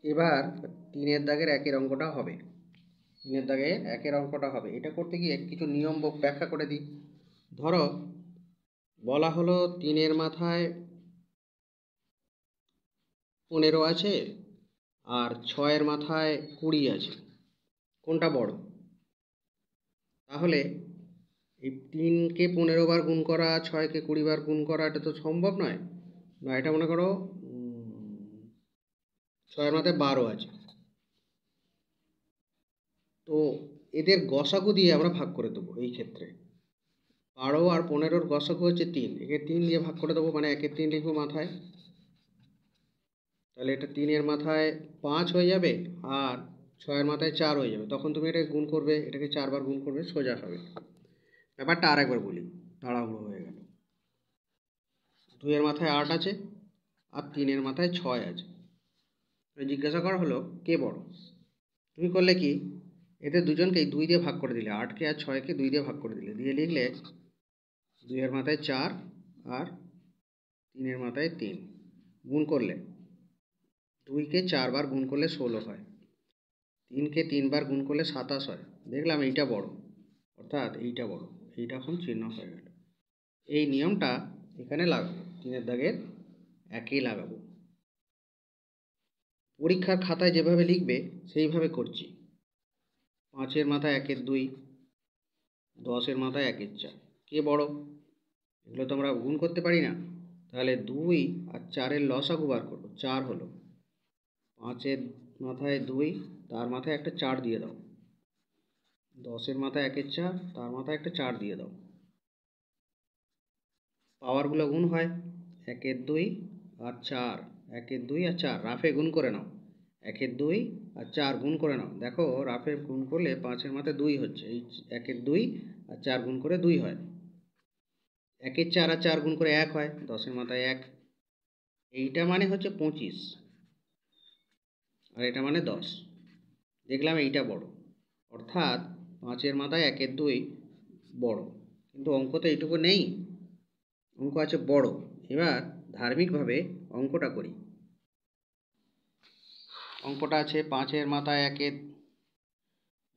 এবার 3-এর দাগের একের অঙ্কটা হবে। 3-এর দাগের একের অঙ্কটা হবে। এটা করতে গিয়ে কিছু নিয়ম ব্যাখ্যা করে দিই। ধরো বলা হলো 3-এর মাথায় 15 আছে আর 6-এর মাথায় 20 আছে, কোনটা বড়? তাহলে এই 3কে 15 বার গুণ করা, 6কে 20 বার গুণ করা, এটা তো সম্ভব নয়। না, এটা মনে করো 6-এর মাথায় 12 আছে, তো এদের গসাগু দিয়ে আমরা ভাগ করে দেবো। এই ক্ষেত্রে 12 আর 15-র গসাগু হচ্ছে 3, একে 3 দিয়ে ভাগ করে দেবো, মানে 1-এর 3 লিখবো মাথায়। তাহলে এটা 3-এর মাথায় 5 হয়ে যাবে আর 6-এর মাথায় 4 হয়ে যাবে। তখন তুমি এটা গুণ করবে, এটাকে 4 বার গুণ করবে, সোজা হবে। ব্যাপারটা আর একবার বলি, তাড়াহুড়ো হয়ে গেল। 2-এর মাথায় 8 আছে আর 3-এর মাথায় 6 আছে। জিজ্ঞাসা করা হলো কে বড়। তুমি করলে কি, এদের দুজনকেই 2 দিয়ে ভাগ করে দিলে, 8কে আর 6কে 2 দিয়ে ভাগ করে দিলে, দিয়ে লিখলে 2-এর মাথায় 4 আর 3-এর মাথায় 3। গুণ করলে 2কে 4 বার গুণ করলে 16 হয়, 3কে 3 বার গুণ করলে 27 হয়। দেখলাম এইটা বড়, অর্থাৎ এইটা বড়। এইটা এখন চিহ্ন হয়ে গেল। এই নিয়মটা এখানে লাগাবো, 3-এর দাগের একেই লাগাবো। পরীক্ষার খাতায় যেভাবে লিখবে সেইভাবে করছি। 5-এর মাথায় 1-এর 2, 10-এর মাথায় 1-এর 4, কে বড়? এগুলো তো আমরা গুণ করতে পারি না। তাহলে 2 আর 4-এর লসাগু বার করবো। 4 হলো, 5-এর মাথায় 2, তার মাথায় একটা 4 দিয়ে দাও। 10-এর মাথায় 1-এর 4, তার মাথায় একটা 4 দিয়ে দাও। পাওয়ারগুলো গুণ হয়, 1-এর 2 আর 4, 1-এর 2 আর 4 রাফে গুণ করে নাও। 1-এর 2 আর 4 গুণ করে নাও। দেখো রাফে গুণ করলে 5-এর মাথায় 2 হচ্ছে, এই 1-এর 2 আর 4 গুণ করে 2 হয়। 1-এর 4 আর 4 গুণ করে 1 হয়, 10-এর মাথায় 1। এইটা মানে হচ্ছে 25 আর এটা মানে 10। দেখলাম এইটা বড়, অর্থাৎ 5-এর মাথায় 1-এর 2 বড়। কিন্তু অঙ্ক তো এইটুকু নেই, অঙ্ক আছে বড়। এবার ধার্মিকভাবে অঙ্কটা করি। অঙ্কটা আছে 5-এর মাথায় 1-এর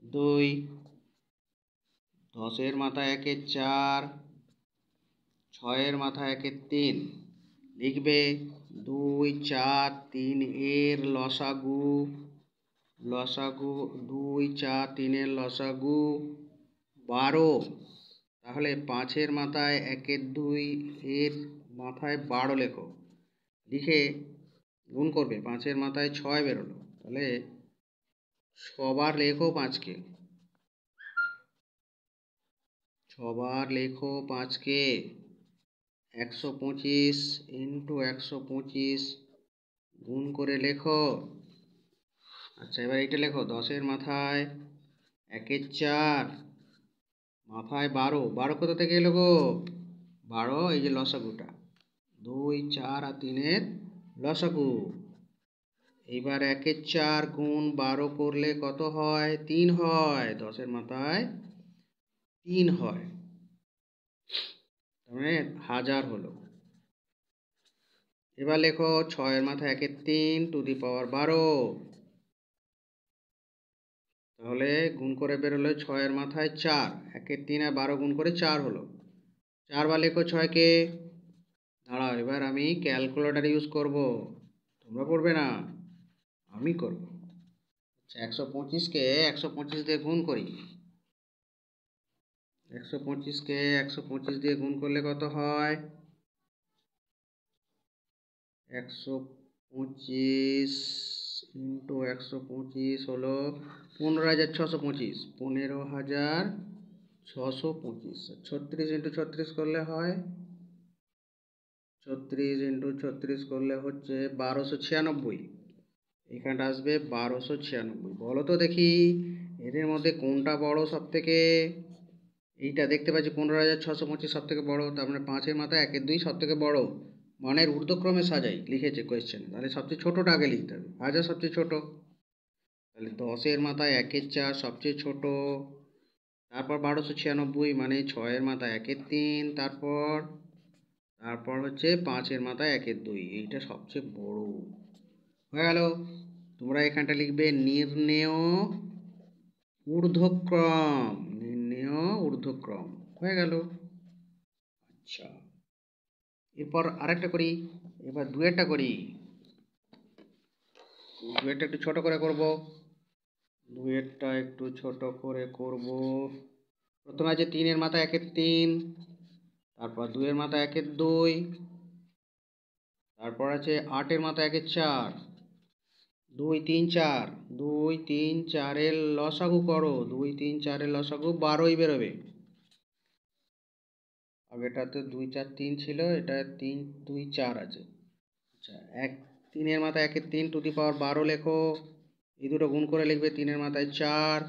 2, 10-এর মাথায় 1-এর 4, 6-এর মাথায় 1-এর 3। লিখবে 2, 4, 3 এর লসাগু, 2, 4, 3-এর লসাগু 12। তাহলে 5-এর মাথায় 1-এর 2 এর মাথায় 12 লেখো, লিখে গুণ করবে। 5-এর মাথায় 6 বেরোলো, তাহলে 6 বার লেখো 5কে, 6 বার লেখো 5কে। 125 ইন্টু 125 গুণ করে লেখো। আচ্ছা, এবার এইটা লেখো, 10-এর মাথায় 1-এর 4, মাথায় 12, 12 কোথা থেকে এলো গো? 12 এই যে লসাগুটা, 2, 4 আর 3-এর লসাগু। এইবার 1-এর 4 গুণ 12 করলে কত হয়? 3 হয়, 10-এর মাথায় 3 হয়, তার মানে 1000 হলো। এবার লেখো 6-এর মাথায় 1-এর 3 টু দি পাওয়ার 12, তাহলে গুণ করে বেরোলো 6-এর মাথায় 4, 1-এর 3 আর 12 গুণ করে 4 হলো। 4 বার লেখো 6কে। দাঁড়াও, এবার আমি ক্যালকুলেটর ইউজ করব, তোমরা করবে না, আমি করব। আচ্ছা, 125কে 125 দিয়ে গুণ করি। 125কে 125 দিয়ে গুণ করলে কত হয়? 125 ইন্টু 125 হলো 15,625, 15,625। 36 ইন্টু 36 করলে হয়, 36 ইন্টু 36 করলে হচ্ছে 1296। এখানটা আসবে 1296। বলো তো দেখি এদের মধ্যে কোনটা বড় সব থেকে? এইটা দেখতে পাচ্ছি 15,625 সব থেকে বড়, তার মানে 5-এর মাথায় 1-এর 2 সব থেকে বড়। মানের ঊর্ধ্বক্রমে সাজাই লিখেছে কোয়েশ্চেন, তাহলে সবচেয়ে ছোটটা আগে লিখতে হবে। 1000 সবচেয়ে ছোট, তাহলে 10-এর মাথায় 1-এর 4 সবচেয়ে ছোট, তারপর 1296 মানে 6-এর মাথায় 1-এর 3, তারপর হচ্ছে 5-এর মাথায় 1-এর 2, এইটা সবচেয়ে বড় হয়ে গেল। তোমরা এখানটা লিখবে নির্ণেয় ঊর্ধ্বক্রম। নির্ণেয় ঊর্ধ্বক্রম হয়ে গেল। আচ্ছা, এরপর আরেকটা করি। এবার দুয়েরটা করি। দুয়েরটা একটু ছোট করে করব। দুয়েরটা একটু ছোট করে করব। প্রথমে আছে 3 এর মাথায় 1 এর 3, তারপর 2 এর মাথায় 1 এর 2, তারপর আছে 8 এর মাথায় 1 এর 4, 2 3 4, 2 3 4 এর লসাগু করো। 2 3 4 এর লসাগু 12ই বেরোবে। আগেটাতে 2 4 3 ছিল, এটা 3 2 4 আছে। আচ্ছা, 3 এর মাথায় 1 এর 3 টু দি পাওয়ার 12 লেখো। এই দুটো গুণ করে লিখবে। 3 এর মাথায় 4,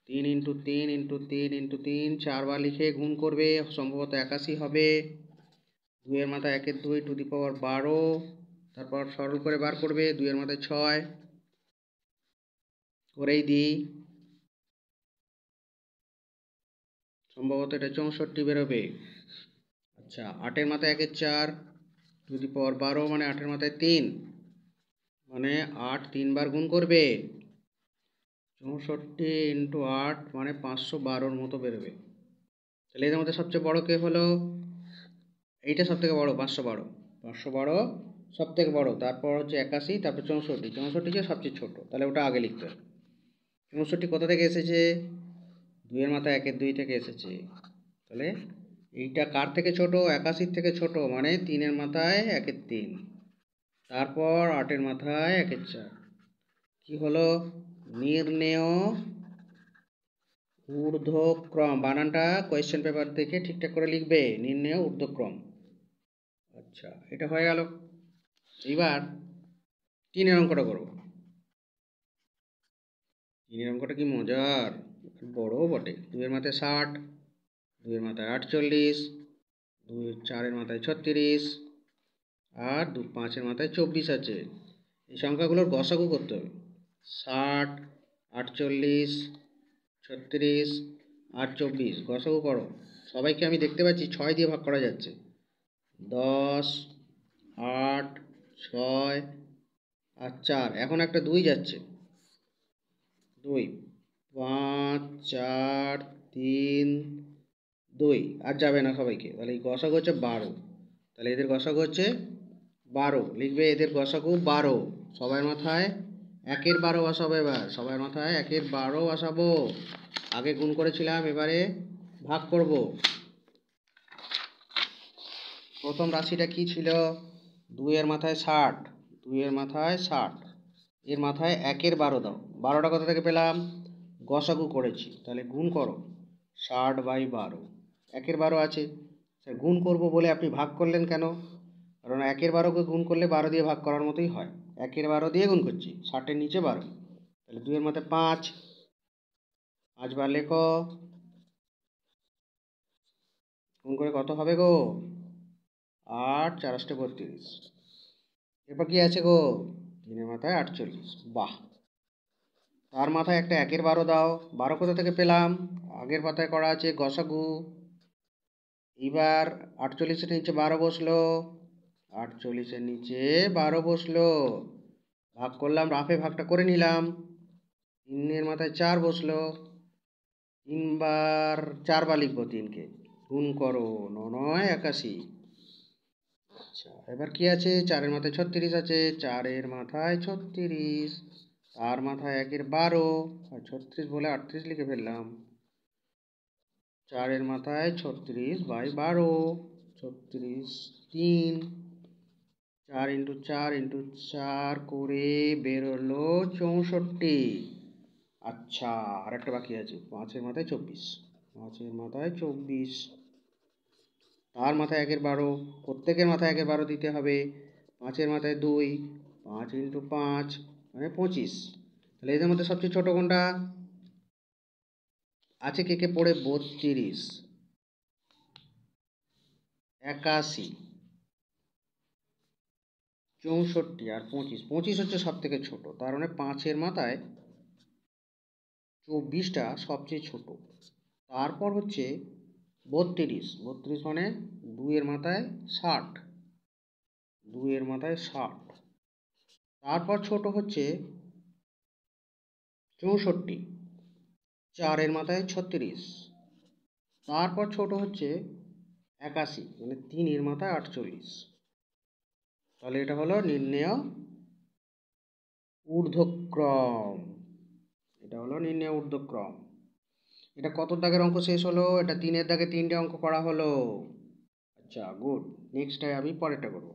3 ইন্টু 3 ইন্টু 3 ইন্টু 3, 4 বার লিখে গুণ করবে, সম্ভবত 81 হবে। 2 এর মাথায় 1 এর 2 টু দি পাওয়ার 12, তারপর সরল করে বার করবে। 2 এর মাথায় 6 করেই দিই, সম্ভবত এটা 64 বেরোবে। আচ্ছা, 8 এর মাথায় 1 এর 4 টু দি পাওয়ার 12, মানে 8 এর মাথায় 3, মানে 8 3 বার গুণ করবে। 64 ইন্টু 8 মানে 512 মতো বেরোবে। তাহলে এদের মধ্যে সবচেয়ে বড় কে হলো? এইটা সব থেকে বড়, 512। 512 সব থেকে বড়, তারপর হচ্ছে 81, তারপর 64। 64 যে সবচেয়ে ছোট, তাহলে ওটা আগে লিখতে হবে। 64 কোথা থেকে এসেছে? 2 এর মাথায় 1 এর 2 থেকে এসেছে। তাহলে এইটা কার থেকে ছোট? 81 থেকে ছোট, মানে 3 এর মাথায় 1 এর 3, তারপর 8 এর মাথায় 1 এর 4। কি হলো? নির্ণেয় ঊর্ধ্বক্রম। বানানটা কোয়েশ্চেন পেপার থেকে ঠিকঠাক করে লিখবে, নির্ণেয় ঊর্ধ্বক্রম। আচ্ছা, এটা হয়ে গেল। এইবার 3 অঙ্কটা করব। 3 অঙ্কটা কি মজার, বড় বটে। 2 এর মাথায় 60, 2 এর মাথায় 48, 2 4 এর মাথায় 36, আর 5 এর মাথায় 24 আছে। এই সংখ্যাগুলোর গসাগু করতে হবে। 60, 48, 36 আর 24 গসাগু করো। সবাইকে আমি দেখতে পাচ্ছি 6 দিয়ে ভাগ করা যাচ্ছে। 10, 8, 6 আর 4, এখন একটা 2 যাচ্ছে। 2, 5, 4, 3, 2 আর যাবে না সবাইকে। তাহলে এই গসাগু হচ্ছে 12। তাহলে এদের গসাগু হচ্ছে 12, লিখবে এদের গসাগু 12। সবার মাথায় 1 এর 12 বসাবো। এবার সবার মাথায় 1 এর 12 বসাবো। আগে গুণ করেছিলাম, এবারে ভাগ করব। প্রথম রাশিটা কি ছিল? 2 এর মাথায় 60, 2 এর মাথায় 60, এর মাথায় 1 এর 12 দাও। 12টা কোথা থেকে পেলাম? গসাগু করেছি, তাহলে গুণ করো। 60/12, 1 এর 12 আছে। গুণ করব বলে আপনি ভাগ করলেন কেন? কারণ 1 এর 12কে গুণ করলে 12 দিয়ে ভাগ করার মতোই হয়। 1 এর 12 দিয়ে গুণ করছি, 60 এর নিচে 12। তাহলে 2 এর মাথায় 5, 5 বার লেখো। গুণ করে কত হবে গো? 8 4 8 32। এরপর কি আছে গো? 3 এর মাথায় 48। বাহ! তার মাথায় একটা 1 এর 12 দাও। 12 কোথা থেকে পেলাম? আগের পাতায় করা আছে গসাগু। এবার 48 এর নিচে 12 বসলো। 48 এর নিচে 12 বসলো। ভাগ করলাম, রাফে ভাগটা করে নিলাম। 3 এর মাথায় 4 বসলো। 4 বার লিখবো 3কে। গুণ করো, 9 9 81। আচ্ছা, এবার কি আছে? 4 এর মাথায় 36 আছে। 4 এর মাথায় 36, তার মাথায় 1 এর 12, আর 36 বলে 38 লিখে ফেললাম। 4 এর মাথায় 36/12, 36 3, 4 ইন্টু 4 ইন্টু 4 করে বেরোলো 64। আচ্ছা, আর একটা বাকি আছে। 5 এর মাথায় 24, 5 এর মাথায় 24, তার মাথায় 1 এর 12, প্রত্যেকের মাথায় 1 এর 12 দিতে হবে। 5 এর মাথায় 2, 5 ইন্টু 5 মানে 25। তাহলে এদের মধ্যে সবচেয়ে ছোট কোনটা আছে? কে কে পড়ে? 32, 81, 64 আর 25। 25 হচ্ছে সব থেকে ছোট, তার মানে 5 এর মাথায় 24টা সবচেয়ে ছোট। তারপর হচ্ছে 32, 32 মানে 2 এর মাথায় 60, 2 এর মাথায় 60। তারপর ছোট হচ্ছে 64, 4-এর মাথায় 36, তারপর ছোট হচ্ছে 81, মানে 3-এর মাথায় 48। তাহলে এটা হলো নির্ণেয় ঊর্ধ্বক্রম। এটা হলো নির্ণেয় ঊর্ধ্বক্রম। এটা কত দাগের অঙ্ক শেষ হলো? এটা 3-এর দাগে 3টে অঙ্ক করা হলো। আচ্ছা, গুড। নেক্সট আমি পরেরটা করবো।